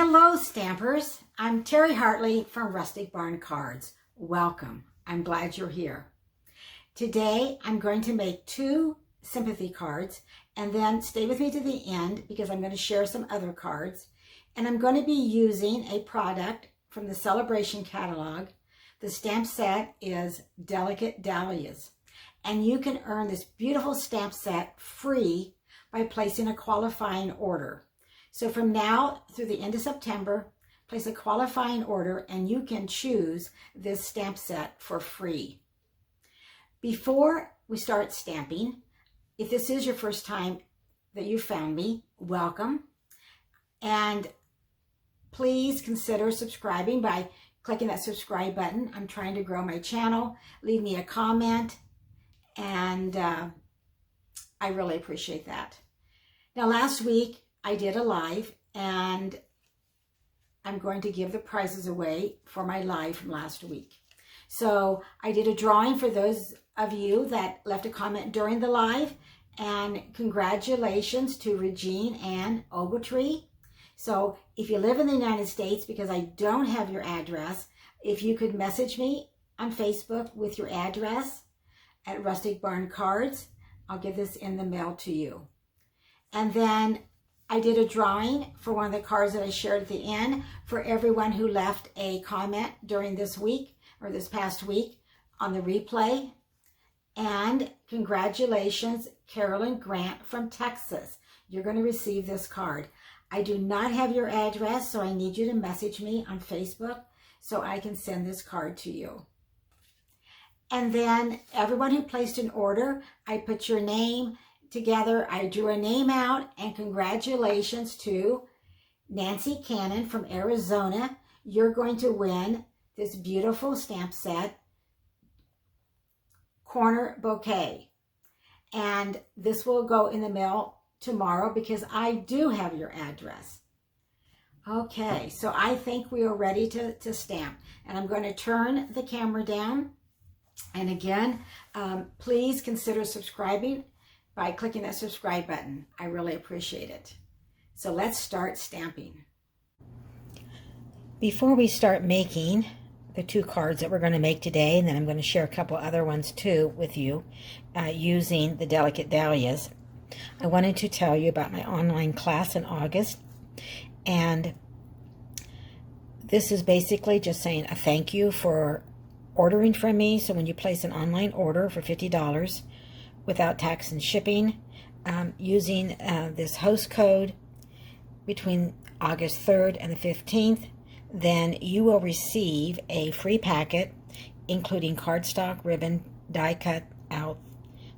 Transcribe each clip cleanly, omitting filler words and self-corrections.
Hello, Stampers. I'm Terry Hartley from Rustic Cards. Welcome. I'm glad you're here. Today, I'm going to make 2 sympathy cards, and then stay with me to the end because I'm going to share some other cards. And I'm going to be using a product from the Celebration catalog. The stamp set is Delicate Dahlias. And you can earn this beautiful stamp set free by placing a qualifying order. So from now through the end of September, place a qualifying order and you can choose this stamp set for free. Before we start stamping, if this is your first time that you found me, welcome. And please consider subscribing by clicking that subscribe button. I'm trying to grow my channel. Leave me a comment, and I really appreciate that. Now, last week, I did a live, and I'm going to give the prizes away for my live from last week. So I did a drawing for those of you that left a comment during the live, and congratulations to Regine Ann Ogletree. So if you live in the United States, because I don't have your address, if you could message me on Facebook with your address at Rustic Cards, I'll get this in the mail to you. And then I did a drawing for one of the cards that I shared at the end for everyone who left a comment during this week or this past week on the replay. And congratulations, Carolyn Grant from Texas. You're going to receive this card. I do not have your address, so I need you to message me on Facebook so I can send this card to you. And then everyone who placed an order, I put your name together. I drew a name out, and congratulations to Nancy Cannon from Arizona. You're going to win this beautiful stamp set, Corner Bouquet. And this will go in the mail tomorrow because I do have your address. Okay, so I think we are ready to stamp. And I'm going to turn the camera down. And again, please consider subscribing by clicking that subscribe button. I really appreciate it. So let's start stamping. Before we start making the 2 cards that we're going to make today, and then I'm going to share a couple other ones too with you using the Delicate Dahlias, I wanted to tell you about my online class in August. And this is basically just saying a thank you for ordering from me. So when you place an online order for $50 without tax and shipping, using this host code between August 3rd and the 15th, then you will receive a free packet including cardstock, ribbon, die cut out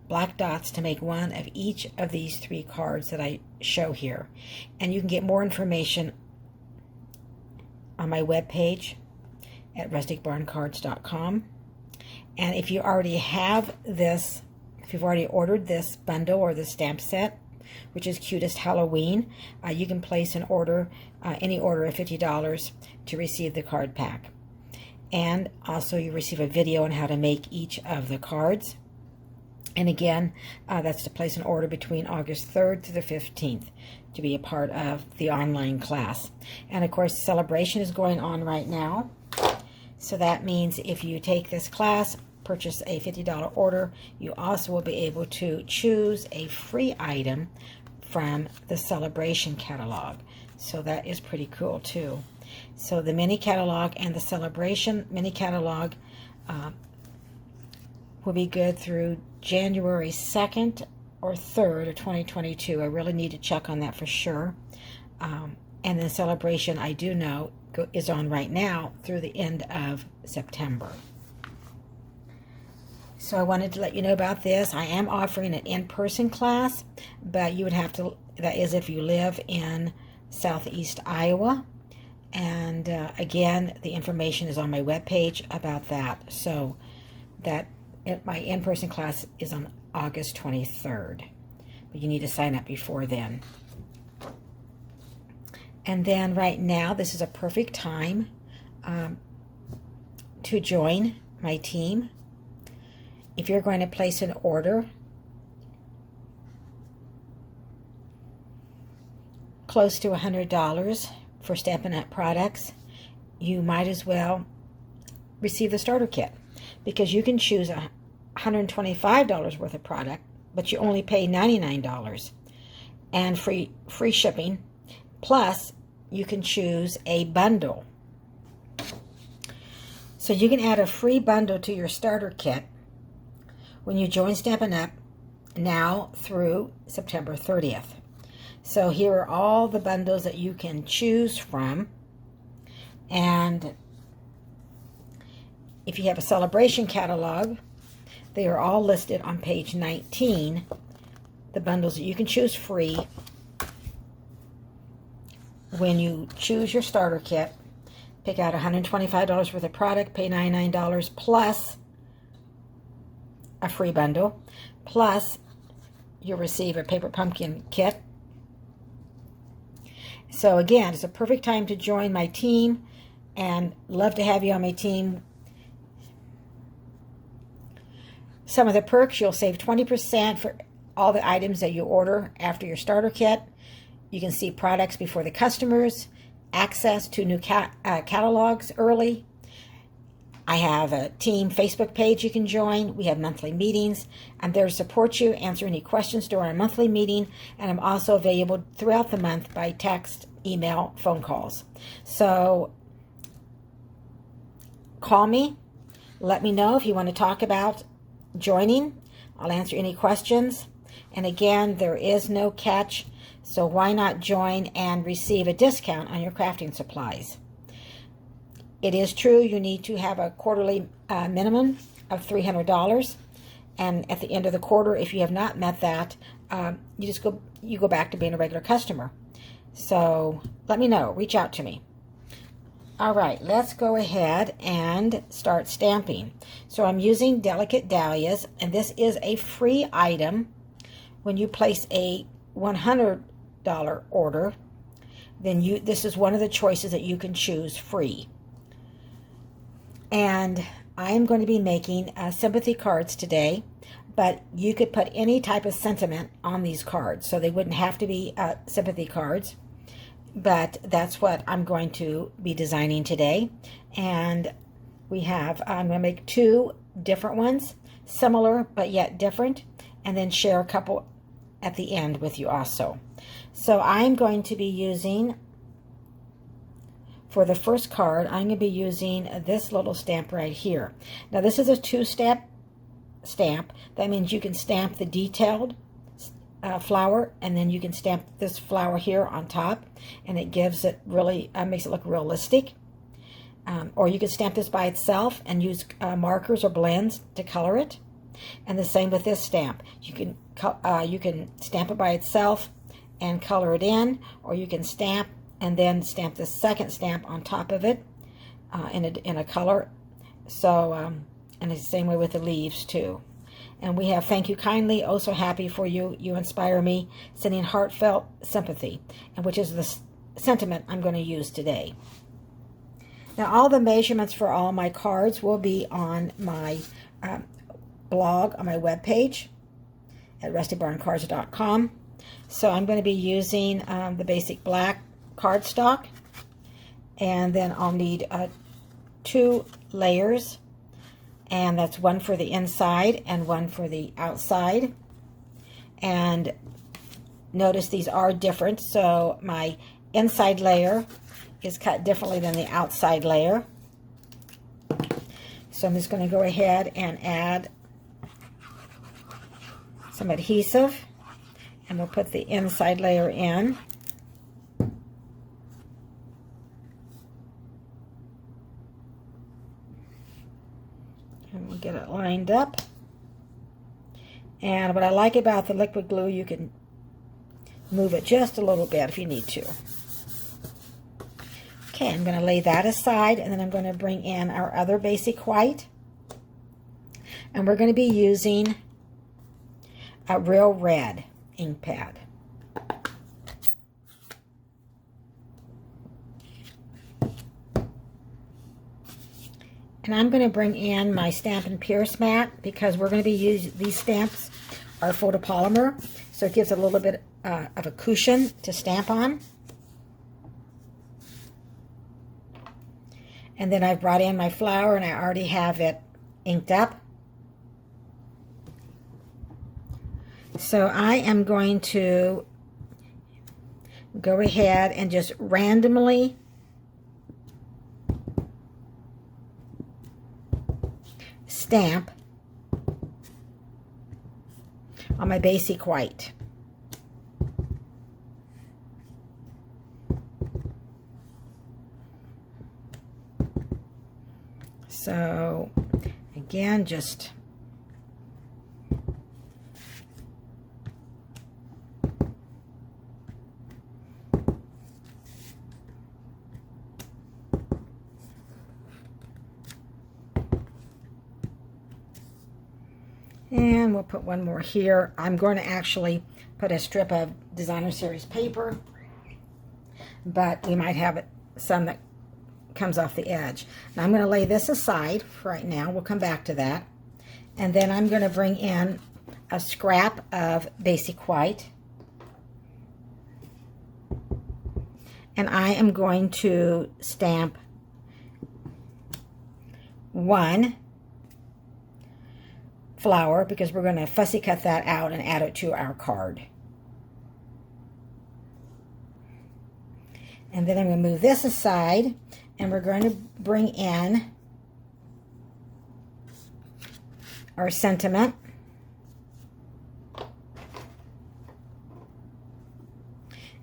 black dots to make one of each of these 3 cards that I show here. And you can get more information on my webpage at rusticbarncards.com. And if you already have this, if you've already ordered this bundle or the stamp set, which is Cutest Halloween, you can place an order, any order of $50 to receive the card pack. And also you receive a video on how to make each of the cards. And again, that's to place an order between August 3rd to the 15th to be a part of the online class. And of course, Celebration is going on right now. So that means if you take this class, purchase a $50 order, you also will be able to choose a free item from the Celebration catalog. So that is pretty cool too. So the mini catalog and the Celebration mini catalog will be good through January 2nd or 3rd of 2022. I really need to check on that for sure. And the Celebration, I do know, is on right now through the end of September. So I wanted to let you know about this. I am offering an in-person class, but you would have to, that is if you live in Southeast Iowa. And again, the information is on my webpage about that. So that my in-person class is on August 23rd, but you need to sign up before then. And then right now, this is a perfect time to join my team. If you're going to place an order close to $100 for Stampin' Up! Products, you might as well receive the starter kit, because you can choose $125 worth of product, but you only pay $99 and free shipping. Plus, you can choose a bundle. So you can add a free bundle to your starter kit when you join Stampin' Up! Now through September 30th. So here are all the bundles that you can choose from. And if you have a celebration catalog, they are all listed on page 19, the bundles that you can choose free when you choose your starter kit. Pick out $125 worth of product, pay $99 plus a free bundle, plus you'll receive a paper pumpkin kit. So again, it's a perfect time to join my team, and love to have you on my team. Some of the perks: you'll save 20% for all the items that you order after your starter kit. You can see products before the customers, access to new catalogs early. I have a team Facebook page you can join. We have monthly meetings. I'm there to support you, answer any questions during our monthly meeting, and I'm also available throughout the month by text, email, phone calls. So call me. Let me know if you want to talk about joining. I'll answer any questions. And again, there is no catch, so why not join and receive a discount on your crafting supplies? It is true you need to have a quarterly minimum of $300, and at the end of the quarter, if you have not met that, you go back to being a regular customer. So let me know. Reach out to me. All right, let's go ahead and start stamping. So I'm using Delicate Dahlias, and this is a free item. When you place a $100 order, then this is one of the choices that you can choose free. And I am going to be making sympathy cards today, but you could put any type of sentiment on these cards, so they wouldn't have to be sympathy cards. But that's what I'm going to be designing today. And I'm going to make 2 different ones, similar but yet different, and then share a couple at the end with you also. So I'm going to be using, for the first card, I'm going to be using this little stamp right here. Now this is a 2-step stamp. That means you can stamp the detailed flower, and then you can stamp this flower here on top, and it gives it really, makes it look realistic. Or you can stamp this by itself and use markers or blends to color it. And the same with this stamp. You can stamp it by itself and color it in, or you can stamp and then stamp the second stamp on top of it in a color. So, and it's the same way with the leaves too. And we have Thank You Kindly, Oh So Happy For You, You Inspire Me, sending heartfelt sympathy, and which is the sentiment I'm going to use today. Now all the measurements for all my cards will be on my blog, on my webpage at rusticbarncards.com. So I'm going to be using the basic black cardstock, and then I'll need 2 layers, and that's one for the inside and one for the outside. And notice these are different, so my inside layer is cut differently than the outside layer. So I'm just going to go ahead and add some adhesive, and we'll put the inside layer in. And we'll get it lined up. And what I like about the liquid glue, you can move it just a little bit if you need to. Okay, I'm going to lay that aside, and then I'm going to bring in our other basic white. And we're going to be using a Real Red ink pad. And I'm going to bring in my Stampin' Pierce mat, because we're going to be using, these stamps are photopolymer, so it gives a little bit of a cushion to stamp on. And then I brought in my flower and I already have it inked up. So I am going to go ahead and just randomly stamp on my basic white. So again, just and we'll put one more here. I'm going to actually put a strip of designer series paper, but we might have some that comes off the edge. Now I'm going to lay this aside for right now. We'll come back to that. And then I'm going to bring in a scrap of basic white. And I am going to stamp one flower because we're going to fussy cut that out and add it to our card. And then I'm going to move this aside and we're going to bring in our sentiment.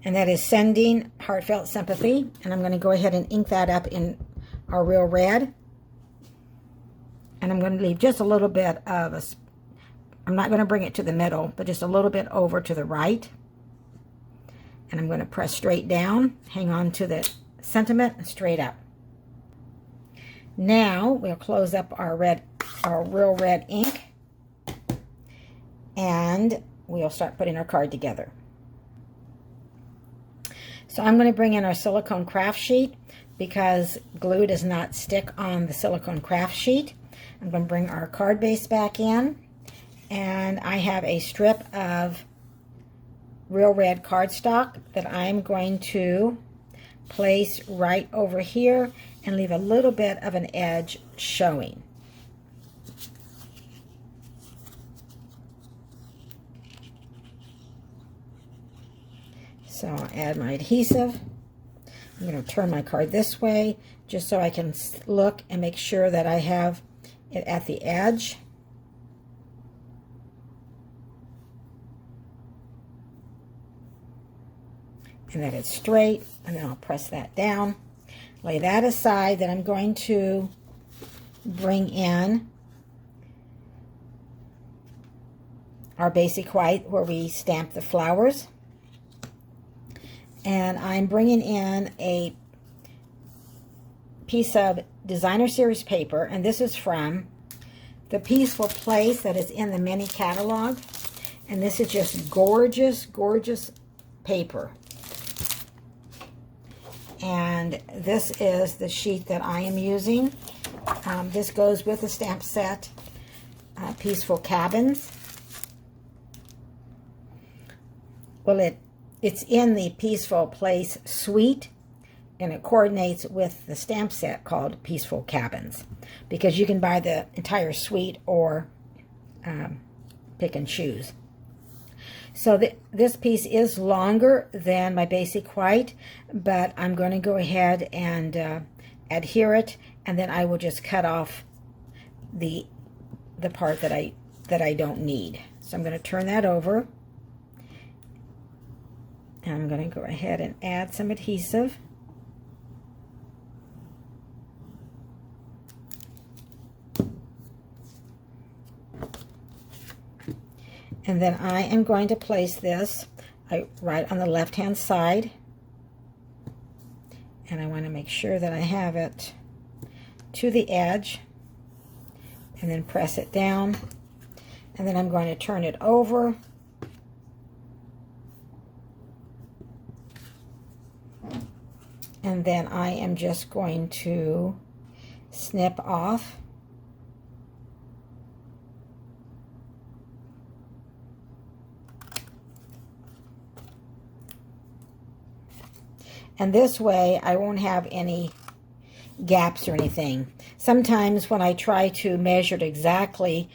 And that is sending heartfelt sympathy. And I'm going to go ahead and ink that up in our real red. And I'm going to leave just a little bit of a, I'm not going to bring it to the middle, but just a little bit over to the right. And I'm going to press straight down, hang on to the sentiment, and straight up. Now we'll close up our real red ink, and we'll start putting our card together. So I'm going to bring in our silicone craft sheet because glue does not stick on the silicone craft sheet. I'm going to bring our card base back in, and I have a strip of real red cardstock that I'm going to place right over here and leave a little bit of an edge showing. So I'll add my adhesive. I'm going to turn my card this way just so I can look and make sure that I have it at the edge. And that it's straight, and then I'll press that down, lay that aside. Then I'm going to bring in our basic white where we stamp the flowers. And I'm bringing in a piece of designer series paper, and this is from the Peaceful Place that is in the mini catalog. And this is just gorgeous, gorgeous paper. And this is the sheet that I am using. This goes with the stamp set, Peaceful Cabins. Well, it's in the Peaceful Place suite, and it coordinates with the stamp set called Peaceful Cabins, because you can buy the entire suite or pick and choose. So this piece is longer than my basic white, but I'm going to go ahead and adhere it, and then I will just cut off the part that I don't need. So I'm going to turn that over, and I'm going to go ahead and add some adhesive. And then I am going to place this right on the left-hand side. And I want to make sure that I have it to the edge. And then press it down. And then I'm going to turn it over. And then I am just going to snip off. And this way I won't have any gaps or anything. Sometimes when I try to measure it exactly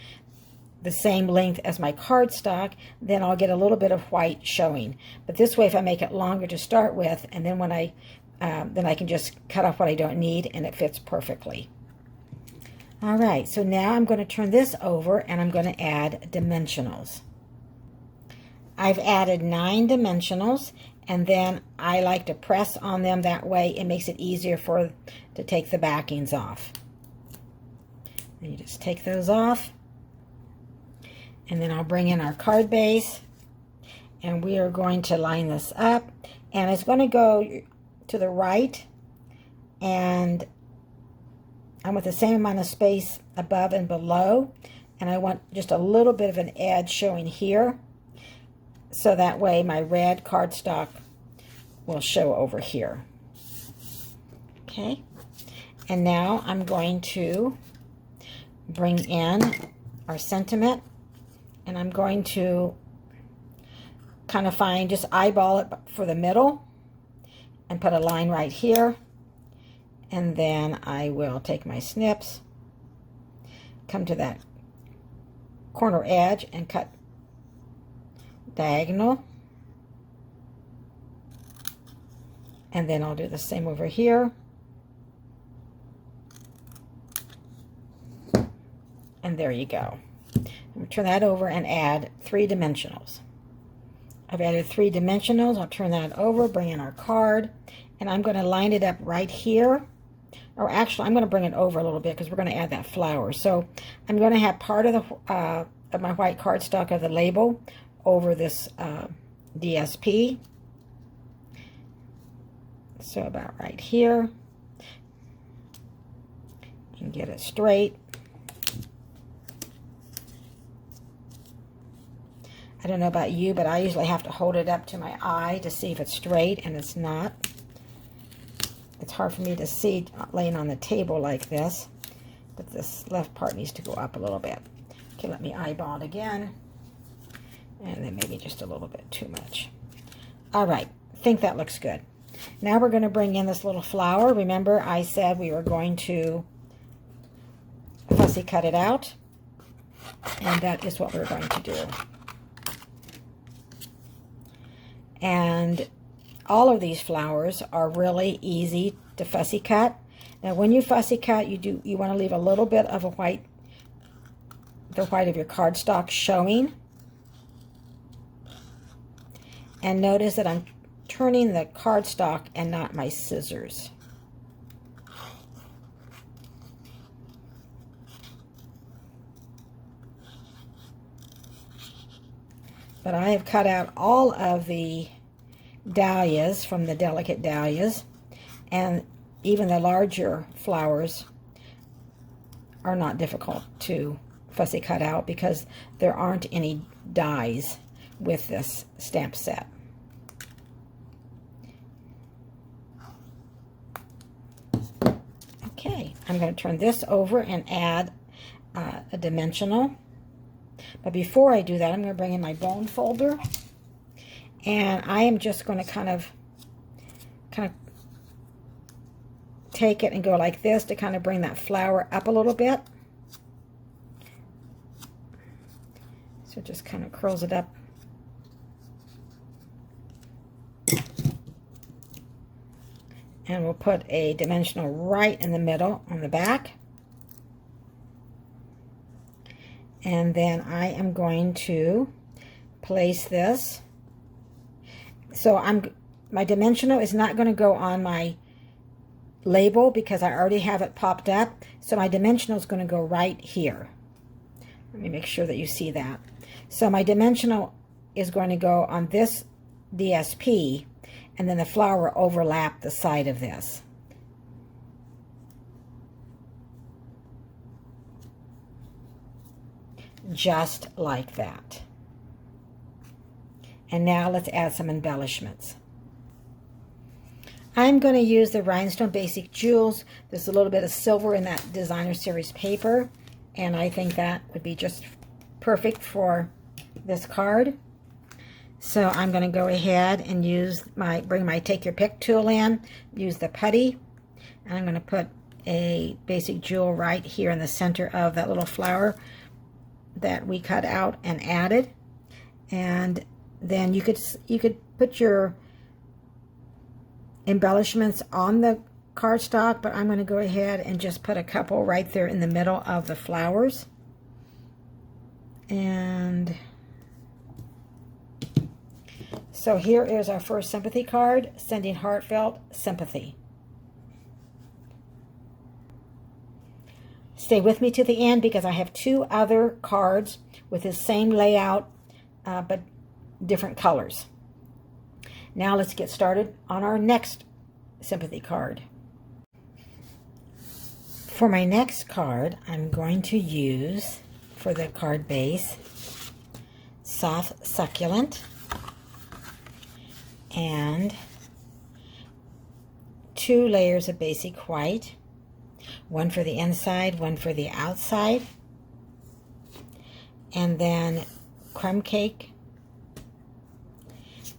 the same length as my cardstock, then I'll get a little bit of white showing. But this way, if I make it longer to start with, and then when I can just cut off what I don't need, and it fits perfectly. All right, so now I'm going to turn this over, and I'm going to add dimensionals. I've added 9 dimensionals, and then I like to press on them. That way it makes it easier to take the backings off. And you just take those off, and then I'll bring in our card base, and we are going to line this up, and it's going to go to the right, and I want the same amount of space above and below, and I want just a little bit of an edge showing here, so that way my red cardstock will show over here. Okay, and now I'm going to bring in our sentiment, and I'm going to kind of just eyeball it for the middle and put a line right here, and then I will take my snips, come to that corner edge and cut diagonal, and then I'll do the same over here, and there you go. I'm going to turn that over and add 3 dimensionals. I've added 3 dimensionals. I'll turn that over, bring in our card, and I'm going to line it up right here. Or actually, I'm going to bring it over a little bit because we're going to add that flower. So I'm going to have part of my white cardstock of the label over this DSP. So about right here. And get it straight. I don't know about you, but I usually have to hold it up to my eye to see if it's straight, and it's not. It's hard for me to see laying on the table like this, but this left part needs to go up a little bit. Okay, let me eyeball it again, and then maybe just a little bit too much. All right, I think that looks good. Now we're going to bring in this little flower. Remember, I said we were going to fussy cut it out, and that is what we're going to do. And all of these flowers are really easy to fussy cut. Now, when you fussy cut, you want to leave a little bit of the white of your cardstock showing. And notice that I'm turning the cardstock and not my scissors. But I have cut out all of the dahlias from the delicate dahlias, and even the larger flowers are not difficult to fussy cut out because there aren't any dies with this stamp set. Okay, I'm going to turn this over and add a dimensional. But before I do that, I'm going to bring in my bone folder, and I am just going to kind of take it and go like this to kind of bring that flower up a little bit. So it just kind of curls it up. And we'll put a dimensional right in the middle on the back. And then I am going to place this. So my dimensional is not going to go on my label because I already have it popped up. So my dimensional is going to go right here. Let me make sure that you see that. So my dimensional is going to go on this DSP, and then the flower overlap the side of this. Just like that. And now let's add some embellishments. I'm going to use the Rhinestone Basic Jewels. There's a little bit of silver in that Designer Series paper, and I think that would be just perfect for this card. So I'm going to go ahead and bring my Take Your Pick tool in, use the putty, and I'm going to put a basic jewel right here in the center of that little flower that we cut out and added. And then you could put your embellishments on the cardstock, but I'm going to go ahead and just put a couple right there in the middle of the flowers. And so here is our first sympathy card, sending heartfelt sympathy. Stay with me to the end because I have two other cards with the same layout, but different colors. Now let's get started on our next sympathy card. For my next card, I'm going to use, for the card base, Soft Succulent and 2 layers of basic white, one for the inside, one for the outside, and then crumb cake.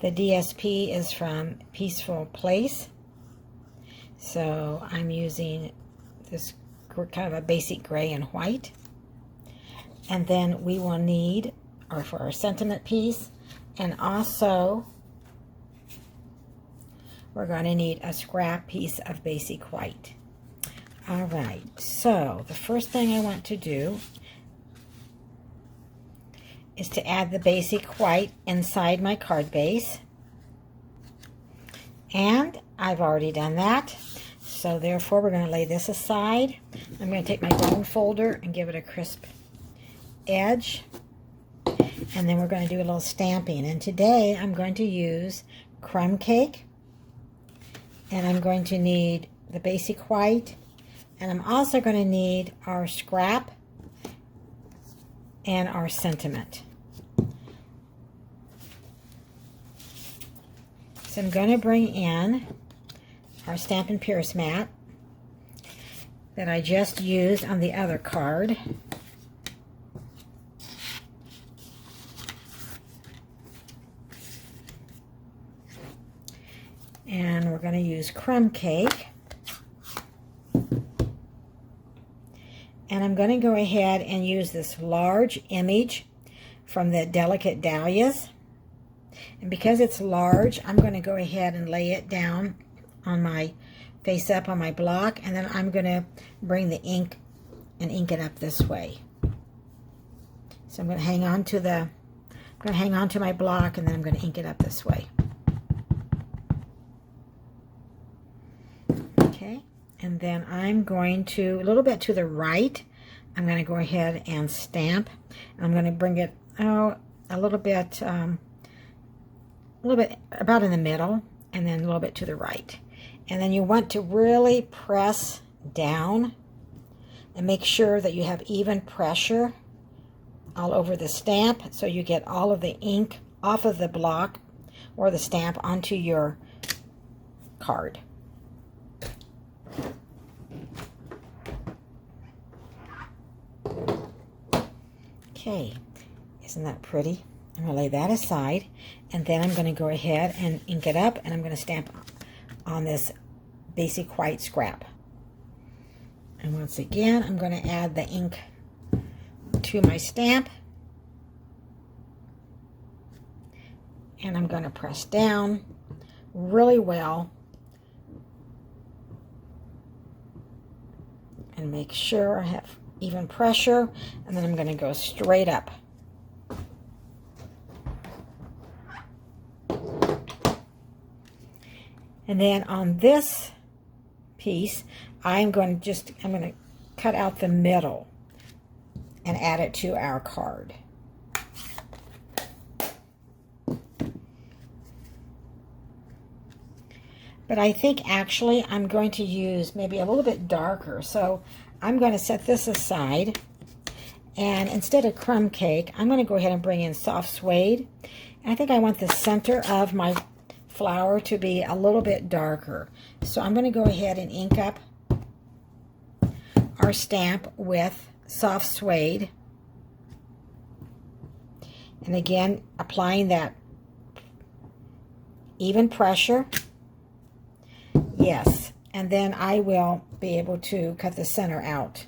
The DSP is from Peaceful Place, so I'm using this kind of a basic gray and white. And then we will need, or for our sentiment piece, and also we're going to need a scrap piece of basic white. All right, so the first thing I want to do is to add the basic white inside my card base. And I've already done that. So therefore, we're going to lay this aside. I'm going to take my bone folder and give it a crisp edge. And then we're going to do a little stamping. And today, I'm going to use crumb cake. And I'm going to need the basic white. And I'm also going to need our scrap and our sentiment. So I'm going to bring in our Stampin' Pierce mat that I just used on the other card. And we're going to use crumb cake. And I'm going to go ahead and use this large image from the Delicate Dahlias. And because it's large, I'm going to go ahead and lay it down on my face up on my block, and then I'm going to bring the ink and ink it up this way. So I'm going to hang on to my block, and then I'm going to ink it up this way. Okay, and then I'm going to, a little bit to the right, I'm going to go ahead and stamp. I'm going to bring it a little bit about in the middle, and then a little bit to the right. And then you want to really press down and make sure that you have even pressure all over the stamp so you get all of the ink off of the block or the stamp onto your card. Okay, isn't that pretty? I'm going to lay that aside, and then I'm going to go ahead and ink it up, and I'm going to stamp on this basic white scrap. And once again, I'm going to add the ink to my stamp, and I'm going to press down really well and make sure I have even pressure, and then I'm going to go straight up. And then on this piece, I'm going to cut out the middle and add it to our card. But I think actually I'm going to use maybe a little bit darker. So I'm going to set this aside, and instead of crumb cake, I'm going to go ahead and bring in soft suede. And I think I want the center of my flower to be a little bit darker. So I'm going to go ahead and ink up our stamp with soft suede. And again, applying that even pressure. Yes. And then I will be able to cut the center out.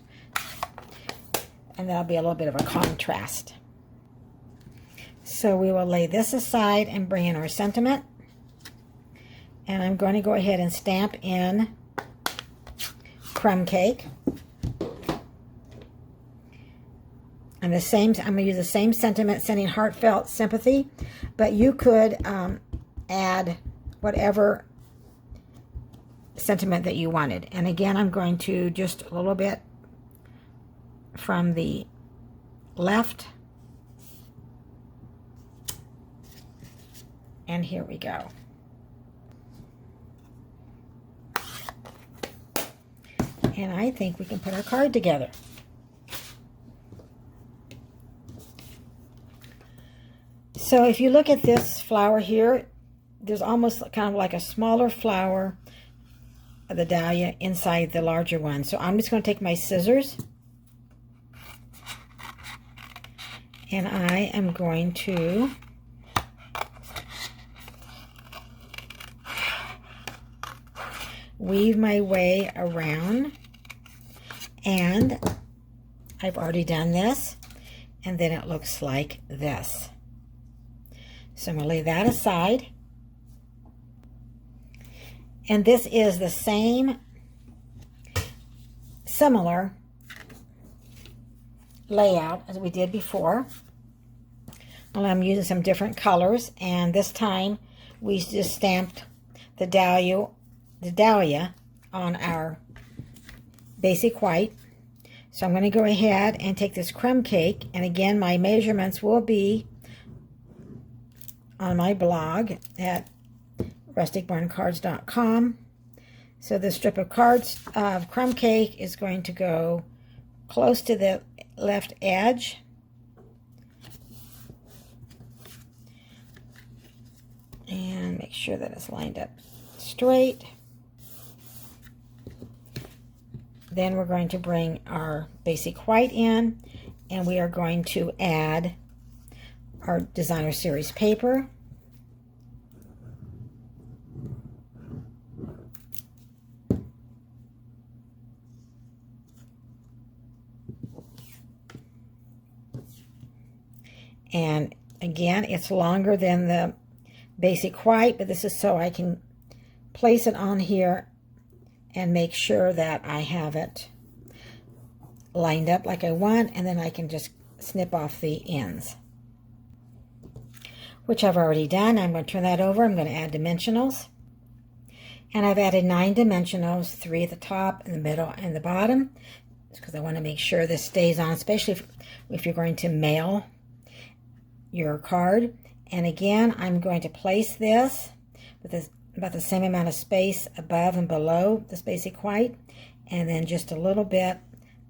And that'll be a little bit of a contrast. So we will lay this aside and bring in our sentiment. And I'm going to go ahead and stamp in crumb cake. And the same, I'm going to use the same sentiment, sending heartfelt sympathy, but you could add whatever sentiment that you wanted. And again, I'm going to just a little bit from the left. And here we go. And I think we can put our card together. So if you look at this flower here, there's almost kind of like a smaller flower of the dahlia inside the larger one. So I'm just going to take my scissors and I am going to weave my way around, and I've already done this, and then it looks like this. So I'm going to lay that aside. And this is the same, similar layout as we did before. Well, I'm using some different colors, and this time we just stamped the dahlia on our basic white. So I'm going to go ahead and take this crumb cake, and again my measurements will be on my blog at rusticbarncards.com. So the strip of cards of crumb cake is going to go close to the left edge. And make sure that it's lined up straight. Then we're going to bring our basic white in, and we are going to add our designer series paper. And again, it's longer than the basic white, but this is so I can place it on here and make sure that I have it lined up like I want, and then I can just snip off the ends, which I've already done. I'm going to turn that over. I'm going to add dimensionals, and I've added 9 dimensionals, 3 at the top, in the middle, and the bottom, because I want to make sure this stays on, especially if you're going to mail your card. And again, I'm going to place this with about the same amount of space above and below this basic white, and then just a little bit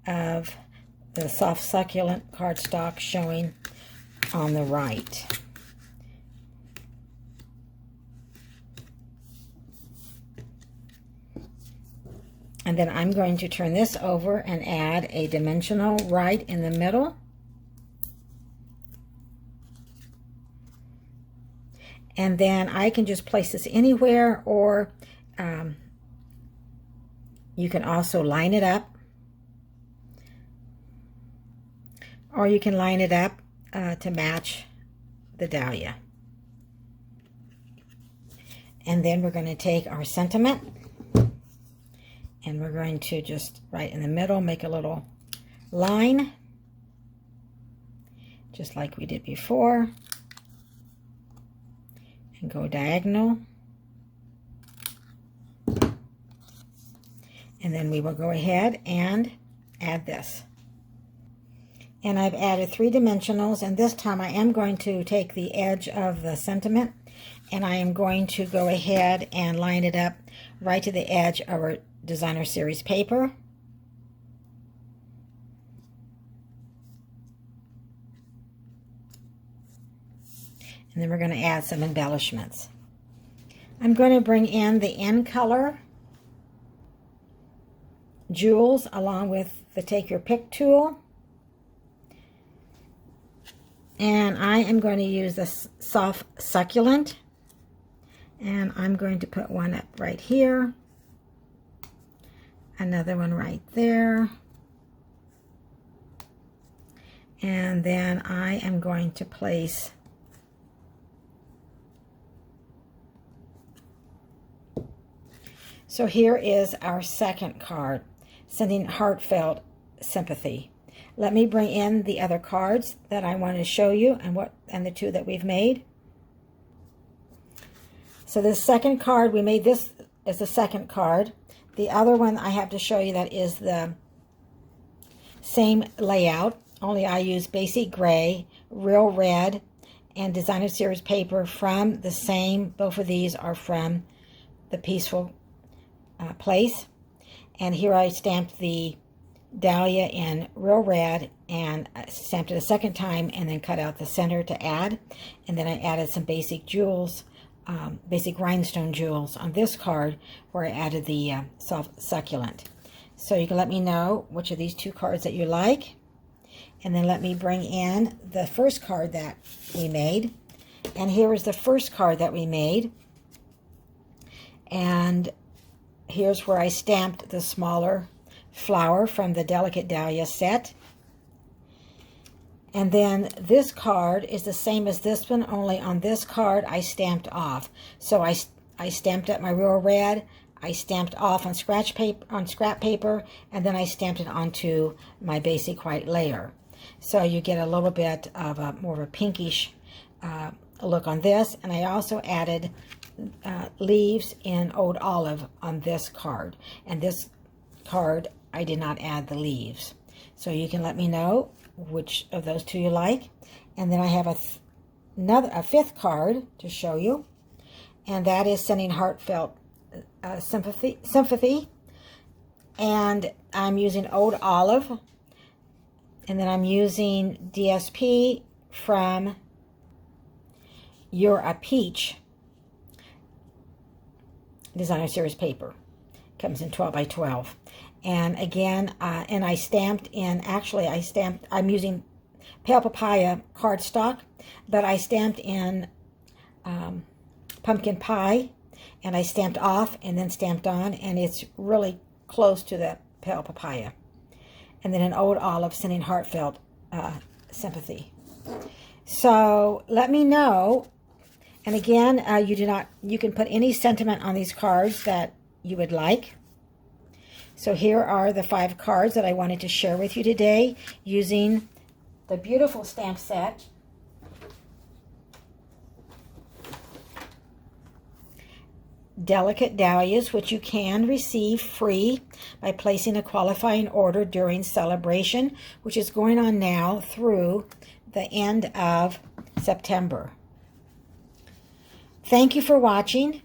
of the soft succulent cardstock showing on the right. And then I'm going to turn this over and add a dimensional right in the middle. And then I can just place this anywhere, or you can also line it up. Or you can line it up to match the dahlia. And then we're going to take our sentiment, and we're going to just right in the middle make a little line, just like we did before. And go diagonal, and then we will go ahead and add this. And I've added 3 dimensionals, and this time I am going to take the edge of the sentiment, and I am going to go ahead and line it up right to the edge of our designer series paper. And then we're going to add some embellishments. I'm going to bring in the end color jewels along with the Take Your Pick tool. And I am going to use this soft succulent. And I'm going to put one up right here. another one right there. And then I am going to place so here is our second card, sending heartfelt sympathy. Let me bring in the other cards that I want to show you and the two that we've made. So the second card, we made this as the second card. The other one I have to show you that is the same layout, only I use basic gray, real red, and designer series paper from the same. Both of these are from the Peaceful Place. And here I stamped the dahlia in real red and stamped it a second time and then cut out the center to add. And then I added some basic jewels, basic rhinestone jewels on this card where I added the soft succulent. So you can let me know which of these two cards that you like. And then let me bring in the first card that we made. And here is the first card that we made. And here's where I stamped the smaller flower from the Delicate Dahlia set. And then this card is the same as this one, only on this card I stamped off. So I stamped up my real red, I stamped off on scrap paper, and then I stamped it onto my basic white layer. So you get a little bit of more of a pinkish look on this. And I also added leaves in Old Olive on this card. And this card, I did not add the leaves. So you can let me know which of those two you like. And then I have a fifth card to show you. And that is Sending Heartfelt Sympathy. And I'm using Old Olive. And then I'm using DSP from You're a Peach designer series paper. Comes in 12 by 12. And again, and I stamped in, actually I'm using Pale Papaya cardstock, but I stamped in pumpkin pie, and I stamped off and then stamped on, and it's really close to the Pale Papaya. And then an Old Olive, Sending Heartfelt Sympathy. So let me know. And again, you can put any sentiment on these cards that you would like. So here are the 5 cards that I wanted to share with you today using the beautiful stamp set. Delicate Dahlias, which you can receive free by placing a qualifying order during celebration, which is going on now through the end of September. Thank you for watching.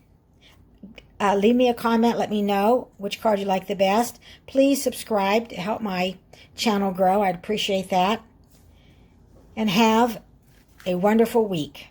Leave me a comment. Let me know which card you like the best. Please subscribe to help my channel grow. I'd appreciate that. And have a wonderful week.